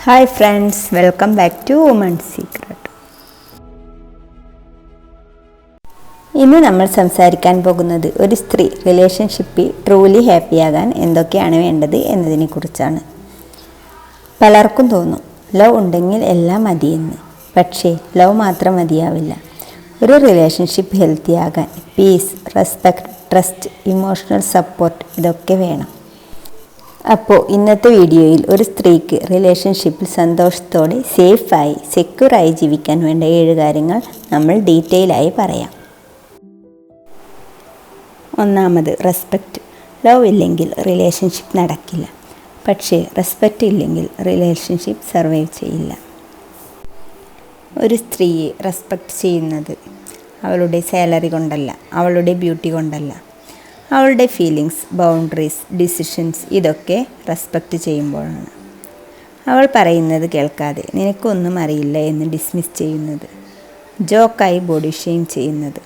Hi friends, welcome back to women's secret. ഇന്ന് നമ്മൾ സംസാരിക്കാൻ പോകുന്നത് ഒരു സ്ത്രീ റിലേഷൻഷിപ്പിൽ ട്രൂലി ഹാപ്പിയാകാൻ എന്തൊക്കെയാണ് വേണ്ടത് എന്നതിനെ കുറിച്ചാണ്. പലർക്കും തോന്നും ലവ് ഉണ്ടെങ്കിൽ എല്ലാം മതിയെന്ന്. പക്ഷേ ലവ് മാത്രം മതിയാവില്ല. ഒരു റിലേഷൻഷിപ്പ് ഹെൽത്തി ആകാൻ peace, respect, trust, emotional support ഇതൊക്കെ വേണം. അപ്പോൾ ഇന്നത്തെ വീഡിയോയിൽ ഒരു സ്ത്രീക്ക് റിലേഷൻഷിപ്പിൽ സന്തോഷത്തോടെ, സേഫായി, സെക്യൂറായി ജീവിക്കാൻ വേണ്ട 7 കാര്യങ്ങൾ നമ്മൾ ഡീറ്റെയിലായി പറയാം. ഒന്നാമത് റെസ്പെക്റ്റ്. ലവ് ഇല്ലെങ്കിൽ റിലേഷൻഷിപ്പ് നടക്കില്ല. പക്ഷേ റെസ്പെക്റ്റ് ഇല്ലെങ്കിൽ റിലേഷൻഷിപ്പ് സർവൈവ് ചെയ്യില്ല. ഒരു സ്ത്രീയെ റെസ്പെക്റ്റ് ചെയ്യുന്നത് അവളുടെ സാലറി കൊണ്ടല്ല, അവളുടെ ബ്യൂട്ടി കൊണ്ടല്ല. അവളുടെ ഫീലിങ്സ്, ബൗണ്ടറീസ്, ഡിസിഷൻസ് ഇതൊക്കെ റെസ്പെക്റ്റ് ചെയ്യുമ്പോഴാണ്. അവൾ പറയുന്നത് കേൾക്കാതെ നിനക്കൊന്നും അറിയില്ല എന്ന് ഡിസ്മിസ് ചെയ്യുന്നത്, ജോക്കായി ബോഡി ഷെയിം ചെയ്യുന്നത്,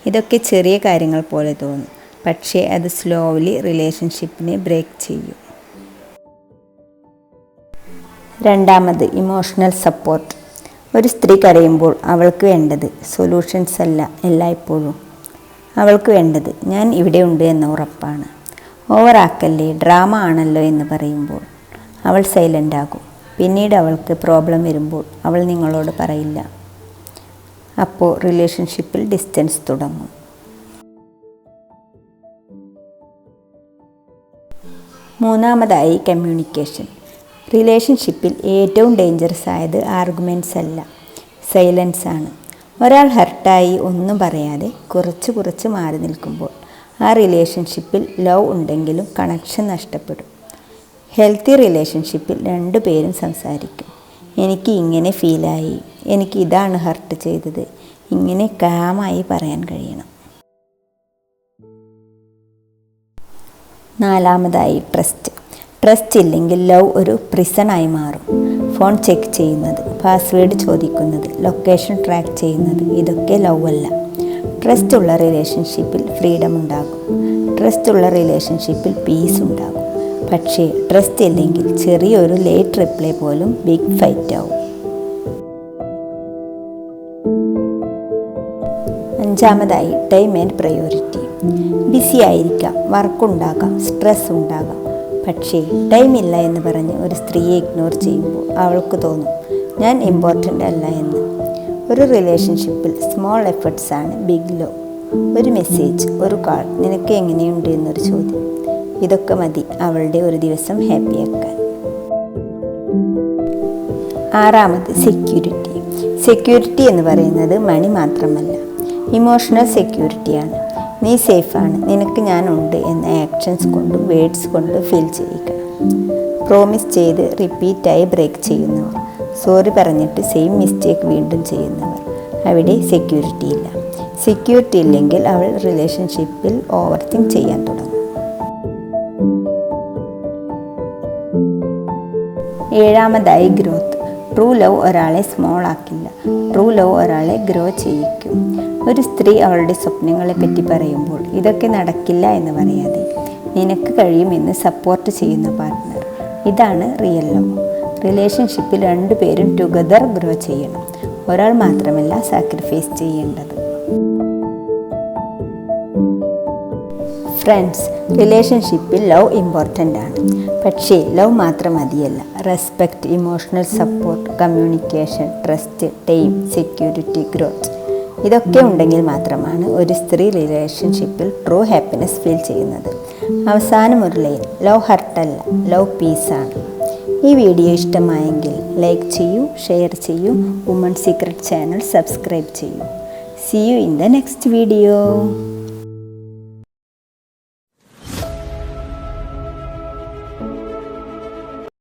ഇതൊക്കെ ചെറിയ കാര്യങ്ങൾ പോലെ തോന്നും. പക്ഷേ അത് സ്ലോലി റിലേഷൻഷിപ്പിനെ ബ്രേക്ക് ചെയ്യും. രണ്ടാമത് ഇമോഷണൽ സപ്പോർട്ട്. ഒരു സ്ത്രീ കരയുമ്പോൾ അവൾക്ക് വേണ്ടത് സൊല്യൂഷൻസ് അല്ല എല്ലായ്പ്പോഴും. അവൾക്ക് വേണ്ടത് ഞാൻ ഇവിടെ ഉണ്ട് എന്ന ഉറപ്പാണ്. ഓവറാക്കല്ലേ, ഡ്രാമ ആണല്ലോ എന്ന് പറയുമ്പോൾ അവൾ സൈലൻ്റ് ആകും. പിന്നീട് അവൾക്ക് പ്രോബ്ലം വരുമ്പോൾ അവൾ നിങ്ങളോട് പറയില്ല. അപ്പോൾ റിലേഷൻഷിപ്പിൽ ഡിസ്റ്റൻസ് തുടങ്ങും. മൂന്നാമതായി കമ്മ്യൂണിക്കേഷൻ. റിലേഷൻഷിപ്പിൽ ഏറ്റവും ഡേഞ്ചറസ് ആയത് ആർഗ്യുമെൻറ്റ്സ് അല്ല, സൈലൻസ് ആണ്. ഒരാൾ ഹർട്ടായി ഒന്നും പറയാതെ കുറച്ച് മാറി നിൽക്കുമ്പോൾ ആ റിലേഷൻഷിപ്പിൽ ലവ് ഉണ്ടെങ്കിലും കണക്ഷൻ നഷ്ടപ്പെടും. ഹെൽത്തി റിലേഷൻഷിപ്പിൽ 2 പേരും സംസാരിക്കും. എനിക്ക് ഇങ്ങനെ ഫീലായി, എനിക്ക് ഇതാണ് ഹർട്ട് ചെയ്തത്, ഇങ്ങനെ കാമായി പറയാൻ കഴിയണം. നാലാമതായി ട്രസ്റ്റ്. ട്രസ്റ്റ് ഇല്ലെങ്കിൽ ലവ് ഒരു പ്രിസണായി മാറും. ഫോൺ ചെക്ക് ചെയ്യുന്നത്, പാസ്വേഡ് ചോദിക്കുന്നത്, ലൊക്കേഷൻ ട്രാക്ക് ചെയ്യുന്നത് ഇതൊക്കെ ലവ് അല്ല. ട്രസ്റ്റ് ഉള്ള റിലേഷൻഷിപ്പിൽ ഫ്രീഡം ഉണ്ടാകും. ട്രസ്റ്റ് ഉള്ള റിലേഷൻഷിപ്പിൽ പീസ് ഉണ്ടാകും. പക്ഷേ ട്രസ്റ്റ് ഇല്ലെങ്കിൽ ചെറിയൊരു ലേറ്റ് റിപ്ലൈ പോലും ബിഗ് ഫൈറ്റ് ആവും. അഞ്ചാമതായി ടൈം ആൻഡ് പ്രയോറിറ്റി. ബിസി ആയിരിക്കാം, വർക്കുണ്ടാകാം, സ്ട്രെസ് ഉണ്ടാകാം. പക്ഷേ ടൈമില്ല എന്ന് പറഞ്ഞ് ഒരു സ്ത്രീയെ ഇഗ്നോർ ചെയ്യുമ്പോൾ അവൾക്ക് തോന്നും ഞാൻ ഇമ്പോർട്ടൻ്റ് അല്ല എന്ന്. ഒരു റിലേഷൻഷിപ്പിൽ സ്മോൾ എഫേർട്സ് ആണ് ബിഗ് ലവ്. ഒരു മെസ്സേജ്, ഒരു കാൾ, നിനക്ക് എങ്ങനെയുണ്ട് എന്നൊരു ചോദ്യം, ഇതൊക്കെ മതി അവളുടെ ഒരു ദിവസം ഹാപ്പിയാക്കാൻ. ആറാമത് സെക്യൂരിറ്റി. സെക്യൂരിറ്റി എന്ന് പറയുന്നത് മണി മാത്രമല്ല, ഇമോഷണൽ സെക്യൂരിറ്റിയാണ്. നീ സേഫാണ്, നിനക്ക് ഞാനുണ്ട് എന്ന ആക്ഷൻസ് കൊണ്ടും വേർഡ്സ് കൊണ്ട് ഫീൽ ചെയ്യിക്കണം. പ്രോമിസ് ചെയ്ത് റിപ്പീറ്റായി ബ്രേക്ക് ചെയ്യുന്നവർ, സോറി പറഞ്ഞിട്ട് സെയിം മിസ്റ്റേക്ക് വീണ്ടും ചെയ്യുന്നവർ, അവിടെ സെക്യൂരിറ്റി ഇല്ല. സെക്യൂരിറ്റി ഇല്ലെങ്കിൽ അവൾ റിലേഷൻഷിപ്പിൽ ഓവർ തിങ്ക് ചെയ്യാൻ തുടങ്ങും. ഏഴാമതായി ഗ്രോത്ത്. ട്രൂ ലവ് ഒരാളെ സ്മോൾ ആക്കില്ല, ട്രൂ ലവ് ഒരാളെ ഗ്രോ ചെയ്യിക്കും. ഒരു സ്ത്രീ അവളുടെ സ്വപ്നങ്ങളെ പറ്റി പറയുമ്പോൾ ഇതൊക്കെ നടക്കില്ല എന്ന് പറയാതെ നിനക്ക് കഴിയുമെന്ന് സപ്പോർട്ട് ചെയ്യുന്ന പാർട്ട്ണർ, ഇതാണ് റിയൽ ലവ്. റിലേഷൻഷിപ്പിൽ 2 പേരും ടുഗദർ ഗ്രോ ചെയ്യണം. ഒരാൾ മാത്രമല്ല സാക്രിഫൈസ് ചെയ്യേണ്ടത്. ഫ്രണ്ട്സ്, റിലേഷൻഷിപ്പിൽ ലവ് ഇമ്പോർട്ടൻ്റ് ആണ്. പക്ഷേ ലവ് മാത്രം മതിയല്ല. Respect, emotional support, communication, trust, time, security, growth ഇതൊക്കെ ഉണ്ടെങ്കിൽ മാത്രമാണ് ഒരു സ്ത്രീ റിലേഷൻഷിപ്പിൽ ട്രൂ ഹാപ്പിനെസ് ഫീൽ ചെയ്യുന്നത്. അവസാനം ഒരു ലൈൻ, ലവ് ഹർട്ടല്ല, ലവ് പീസാണ്. ഈ വീഡിയോ ഇഷ്ടമായെങ്കിൽ ലൈക്ക് ചെയ്യൂ, ഷെയർ ചെയ്യൂ, വുമൺ സീക്രട്ട് ചാനൽ സബ്സ്ക്രൈബ് ചെയ്യൂ. See you in the next video.